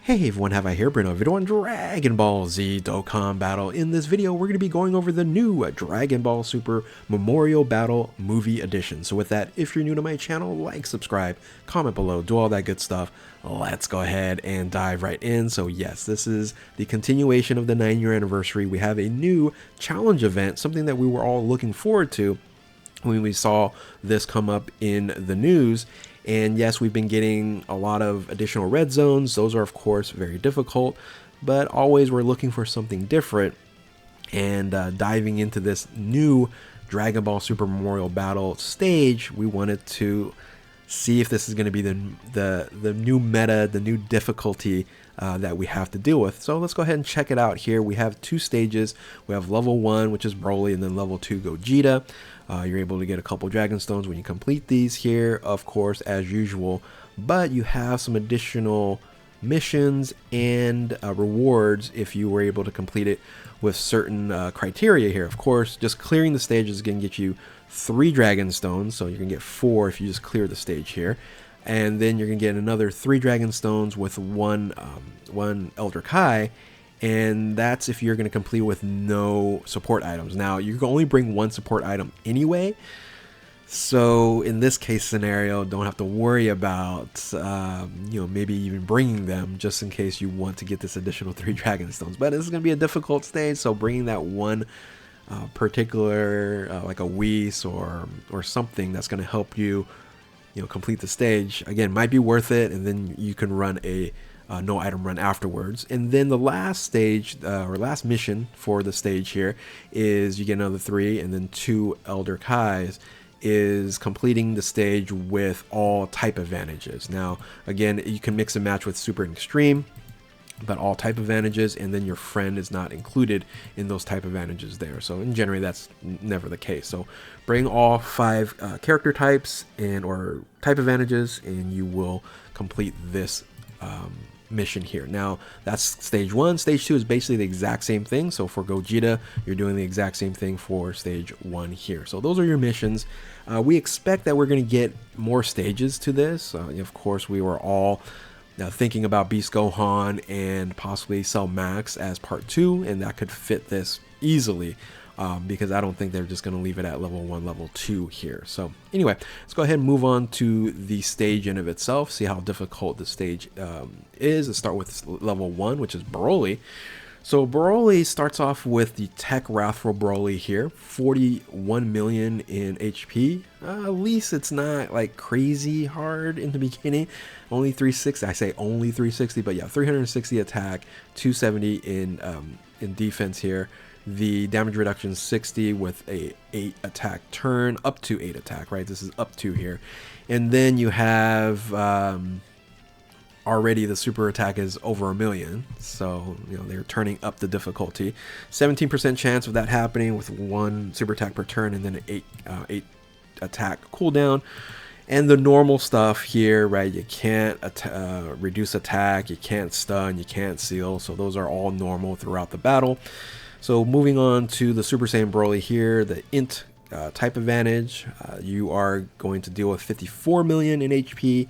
Hey everyone, have I here, bring a video on Dragon Ball Z Dokkan Battle. In this video, we're going to be going over the new Dragon Ball Super Memorial Battle Movie Edition. So with that, if you're new to my channel, like, subscribe, comment below, do all that good stuff. Let's go ahead and dive right in. So yes, this is the continuation of the 9-year anniversary. We have a new challenge event, something that we were all looking forward to when we saw this come up in the news. And yes, we've been getting a lot of additional red zones. Those are of course very difficult, but always we're looking for something different. And diving into this new Dragon Ball Super Memorial Battle stage, we wanted to see if this is going to be the new meta, the new difficulty that we have to deal with. So let's go ahead and check it out here. We have two stages. We have level 1, which is Broly, and then level 2, Gogeta. You're able to get a couple Dragon Stones when you complete these here, of course, as usual. But you have some additional missions and rewards if you were able to complete it with certain criteria here. Of course, just clearing the stage is going to get you 3 Dragon Stones, so you can get 4 if you just clear the stage here. And then you're going to get another 3 Dragon Stones with one Elder Kai. And that's if you're going to complete with no support items. Now, you can only bring 1 support item anyway. So in this case scenario, don't have to worry about, maybe even bringing them just in case you want to get this additional 3 Dragon Stones. But this is going to be a difficult stage, so bringing that one particular, like a Whis or something that's going to help you, complete the stage, again, might be worth it. And then you can run a no item run afterwards. And then the last stage or last mission for the stage here is you get another 3 and then 2 Elder Kais, is completing the stage with all type advantages. Now again, you can mix and match with super and extreme, but all type advantages, and then your friend is not included in those type advantages there. So in general, that's never the case. So bring all 5 character types and or type advantages, and you will complete this mission here. Now that's stage 1. Stage 2 is basically the exact same thing. So for Gogeta, you're doing the exact same thing for stage 1 here. So those are your missions. We expect that we're going to get more stages to this. Of course, we were all thinking about Beast Gohan and possibly Cell Max as part 2, and that could fit this easily. Because I don't think they're just going to leave it at level 1, level 2 here. So anyway, let's go ahead and move on to the stage in of itself, see how difficult the stage is. Let's start with level 1, which is Broly. So Broly starts off with the Tech Wrathful Broly here, 41 million in HP. At least it's not like crazy hard in the beginning. Only 360, I say only 360, but yeah, 360 attack, 270 in defense here. The damage reduction 60 with a 8 attack turn, up to 8 attack, right? This is up to here. And then you have already the super attack is over 1 million. So, they're turning up the difficulty. 17% chance of that happening with 1 super attack per turn, and then an 8 attack cooldown. And the normal stuff here, right? You can't reduce attack, you can't stun, you can't seal. So those are all normal throughout the battle. So moving on to the Super Saiyan Broly here, the Int type advantage, you are going to deal with 54 million in HP,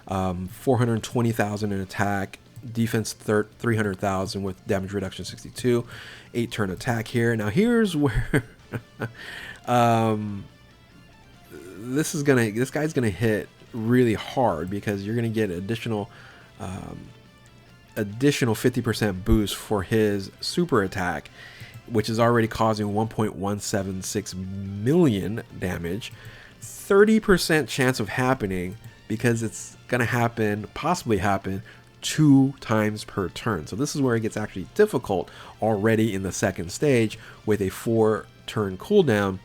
420,000 in attack, defense 300,000 with damage reduction 62, 8 turn attack here. Now here's where this guy's gonna hit really hard, because you're gonna get additional 50% boost for his super attack, which is already causing 1.176 million damage. 30% chance of happening, because it's gonna possibly happen 2 times per turn. So this is where it gets actually difficult already in the second stage with a 4 turn cooldown.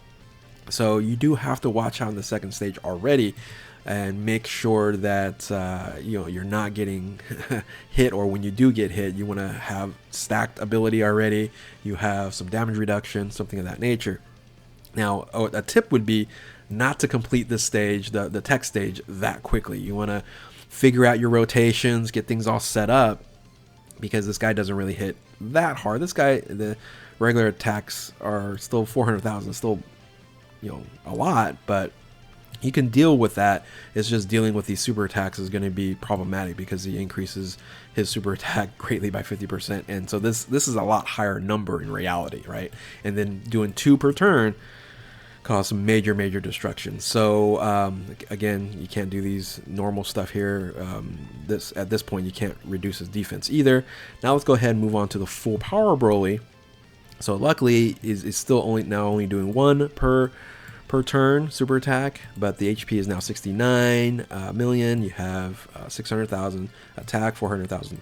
So you do have to watch out in the second stage already and make sure that you're not getting hit, or when you do get hit, you want to have stacked ability already. You have some damage reduction, something of that nature. Now, a tip would be not to complete this stage, the tech stage, that quickly. You want to figure out your rotations, get things all set up, because this guy doesn't really hit that hard. This guy, the regular attacks are still 400,000, still a lot, but you can deal with that. It's just dealing with these super attacks is going to be problematic because he increases his super attack greatly by 50%, and so this is a lot higher number in reality, right? And then doing 2 per turn cause some major destruction. So again, you can't do these normal stuff here. At this point you can't reduce his defense either. Now let's go ahead and move on to the full power Broly. So luckily is still only doing 1 per turn super attack, but the HP is now 69 million. You have 600,000 attack, 400,000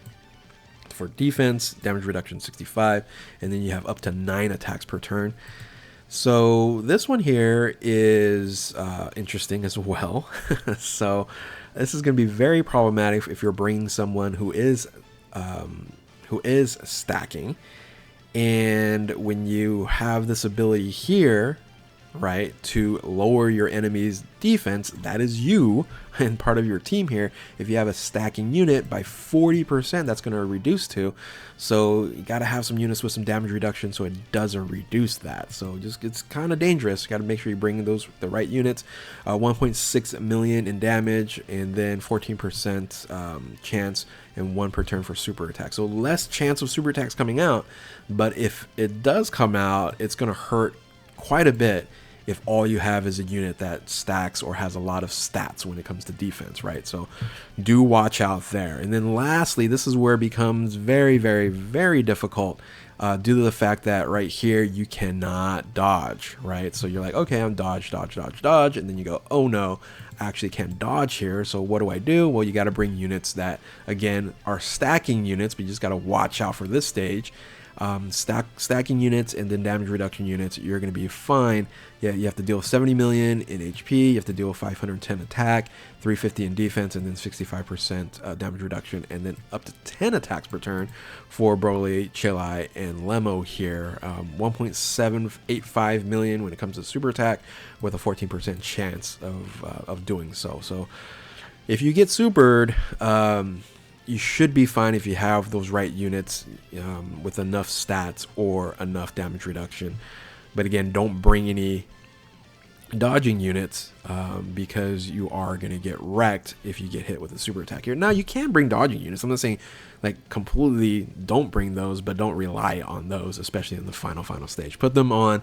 for defense, damage reduction 65, and then you have up to 9 attacks per turn. So this one here is interesting as well. So this is going to be very problematic if you're bringing someone who is stacking, and when you have this ability here, right, to lower your enemy's defense, that is you and part of your team here. If you have a stacking unit by 40%, that's going to reduce to. So you got to have some units with some damage reduction so it doesn't reduce that. So it's kind of dangerous. You got to make sure you bring the right units. 1.6 million in damage, and then 14% chance and 1 per turn for super attack. So less chance of super attacks coming out, but if it does come out, it's going to hurt quite a bit if all you have is a unit that stacks or has a lot of stats when it comes to defense, right? So do watch out there. And then lastly, this is where it becomes very difficult due to the fact that right here you cannot dodge, right? So you're like, okay, I'm dodge, and then you go, oh no, I actually can't dodge here. So what do? Well, you got to bring units that again are stacking units, but you just got to watch out for this stage. Stacking units and then damage reduction units, you're going to be fine. Yeah, you have to deal with 70 million in HP, you have to deal with 510 attack, 350 in defense, and then 65% damage reduction, and then up to 10 attacks per turn for Broly, Chilai, and Lemo here. 1.785 million when it comes to super attack, with a 14% chance of doing so. So if you get supered, you should be fine if you have those right units with enough stats or enough damage reduction. But again, don't bring any dodging units because you are going to get wrecked if you get hit with a super attack here. Now, you can bring dodging units. I'm not saying like completely don't bring those, but don't rely on those, especially in the final stage. Put them on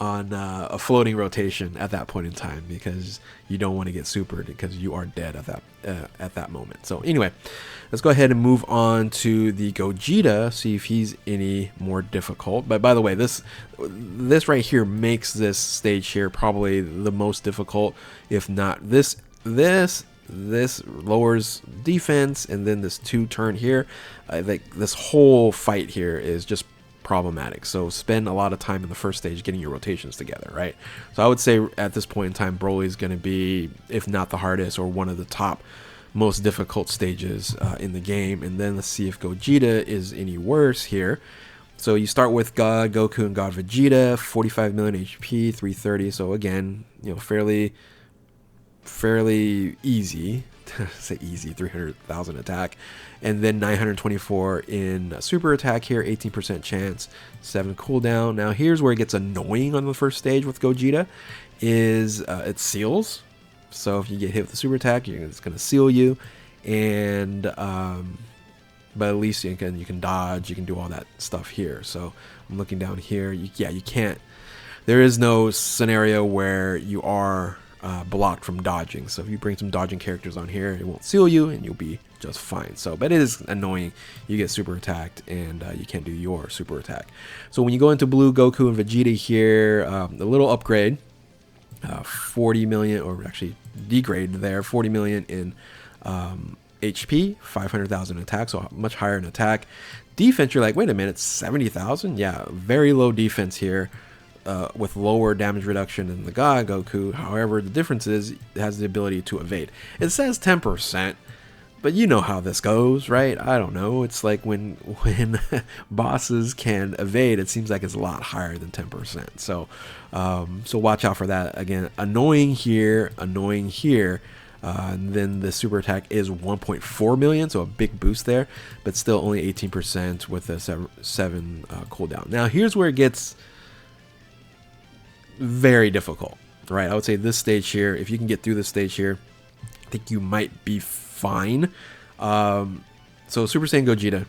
a floating rotation at that point in time, because you don't want to get supered because you are dead at that moment. So anyway, let's go ahead and move on to the Gogeta, see if he's any more difficult. But by the way, this right here makes this stage here probably the most difficult, if not this lowers defense, and then this 2 turn here, I think this whole fight here is just problematic. So spend a lot of time in the first stage getting your rotations together, right? So I would say at this point in time, Broly is going to be, if not the hardest, or one of the top most difficult stages in the game. And then let's see if Gogeta is any worse here. So you start with God Goku and God Vegeta, 45 million HP, 330. So again, you know, fairly easy. Say easy, 300,000 attack, and then 924 in super attack here, 18% chance, 7 cooldown. Now here's where it gets annoying on the first stage with Gogeta, is it seals. So if you get hit with the super attack, it's going to seal you, and but at least you can dodge, you can do all that stuff here. So I'm looking down here, you can't. There is no scenario where you are blocked from dodging. So if you bring some dodging characters on here, it won't seal you and you'll be just fine. So, but it is annoying. You get super attacked and you can't do your super attack. So when you go into blue Goku and Vegeta here, a little upgrade, 40 million, or actually degrade there, 40 million in HP, 500,000 attack, so much higher in attack. Defense, you're like, wait a minute, 70,000? Yeah, very low defense here. With lower damage reduction than the God Goku. However, the difference is it has the ability to evade. It says 10%, but you know how this goes, right? I don't know. It's like when bosses can evade, it seems like it's a lot higher than 10%. So so watch out for that. Again, annoying here. And then the super attack is 1.4 million, so a big boost there, but still only 18% with a 7 cooldown. Now here's where it gets very difficult. right? I would say this stage here, if you can get through this stage here, I think you might be fine. So Super Saiyan Gogeta,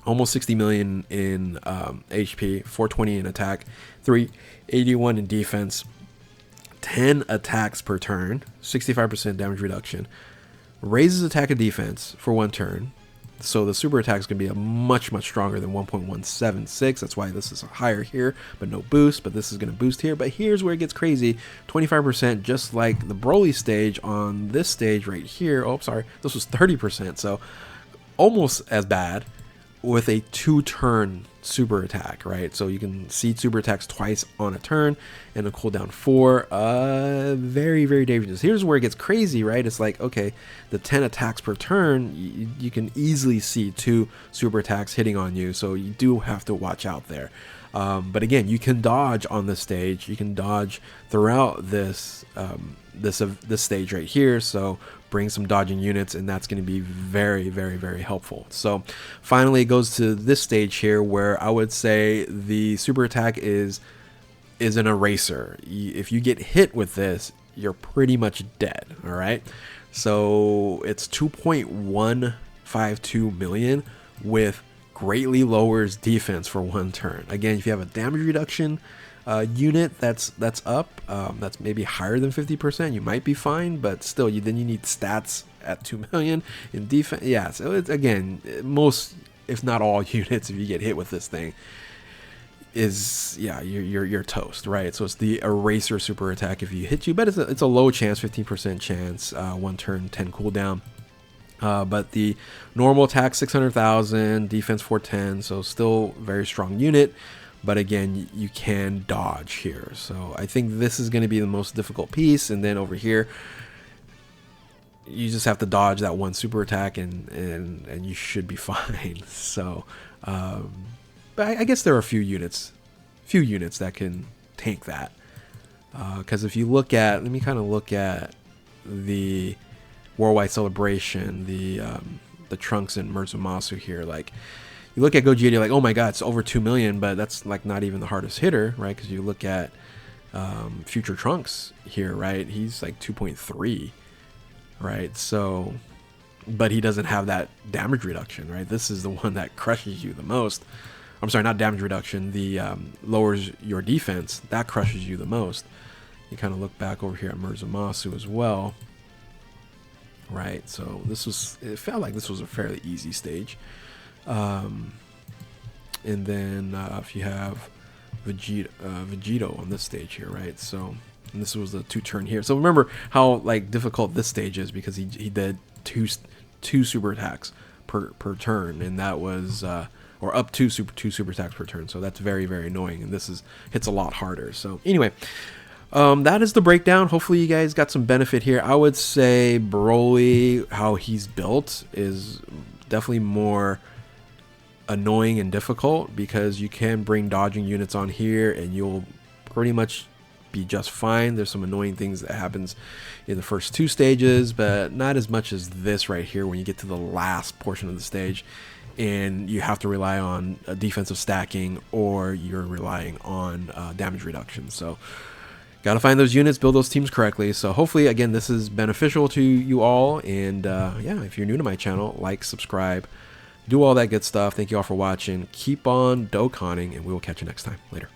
almost 60 million in HP, 420 in attack, 381 in defense, 10 attacks per turn, 65% damage reduction, raises attack and defense for 1 turn. So the super attack is going to be a much stronger than 1.176. That's why this is higher here, but no boost. But this is going to boost here. But here's where it gets crazy. 25%, just like the Broly stage on this stage right here. Oh, sorry. This was 30%. So almost as bad with a 2-turn super attack, right? So you can see super attacks twice on a turn and a cooldown 4. Very dangerous. Here's where it gets crazy, right? It's like, okay, the 10 attacks per turn, you can easily see 2 super attacks hitting on you, so you do have to watch out there. But again, you can dodge on this stage. You can dodge throughout this this stage right here. So bring some dodging units, and that's going to be very helpful. So finally, it goes to this stage here, where I would say the super attack is an eraser. If you get hit with this, you're pretty much dead. All right. So it's 2.152 million with greatly lowers defense for 1 turn. Again, if you have a damage reduction unit that's up, that's maybe higher than 50%, you might be fine, but still, then you need stats at 2 million in defense. Yeah, so it's, again, most, if not all units, if you get hit with this thing, is, yeah, you're toast, right? So it's the eraser super attack if you hit you, but it's a low chance, 15% chance, 1 turn, 10 cooldown. But the normal attack 600,000, defense 410, so still very strong unit. But again, you can dodge here. So I think this is going to be the most difficult piece. And then over here, you just have to dodge that 1 super attack, and you should be fine. So, but I guess there are a few units that can tank that. Because if you look at, let me kind of look at the Worldwide Celebration, the Trunks and Murzumasu here. Like, you look at Gogeta, you're like, oh my god, it's over 2 million, but that's like not even the hardest hitter, right? Because you look at Future Trunks here, right? He's like 2.3, right? So, but he doesn't have that damage reduction, right? This is the one that crushes you the most. I'm sorry, not damage reduction. The lowers your defense. That crushes you the most. You kind of look back over here at Murzumasu as well. Right, so it felt like this was a fairly easy stage. And then if you have Vegito on this stage here, right? So, and this was the 2-turn here. So remember how like difficult this stage is, because he did two super attacks per turn, and that was or up to two super attacks per turn. So that's very annoying, and this hits a lot harder. So anyway. That is the breakdown. Hopefully you guys got some benefit here. I would say Broly, how he's built, is definitely more annoying and difficult, because you can bring dodging units on here and you'll pretty much be just fine. There's some annoying things that happens in the first 2 stages, but not as much as this right here when you get to the last portion of the stage and you have to rely on defensive stacking, or you're relying on damage reduction. So got to find those units, build those teams correctly. So hopefully, again, this is beneficial to you all. And yeah, if you're new to my channel, like, subscribe, do all that good stuff. Thank you all for watching. Keep on Dokkaning, and we will catch you next time. Later.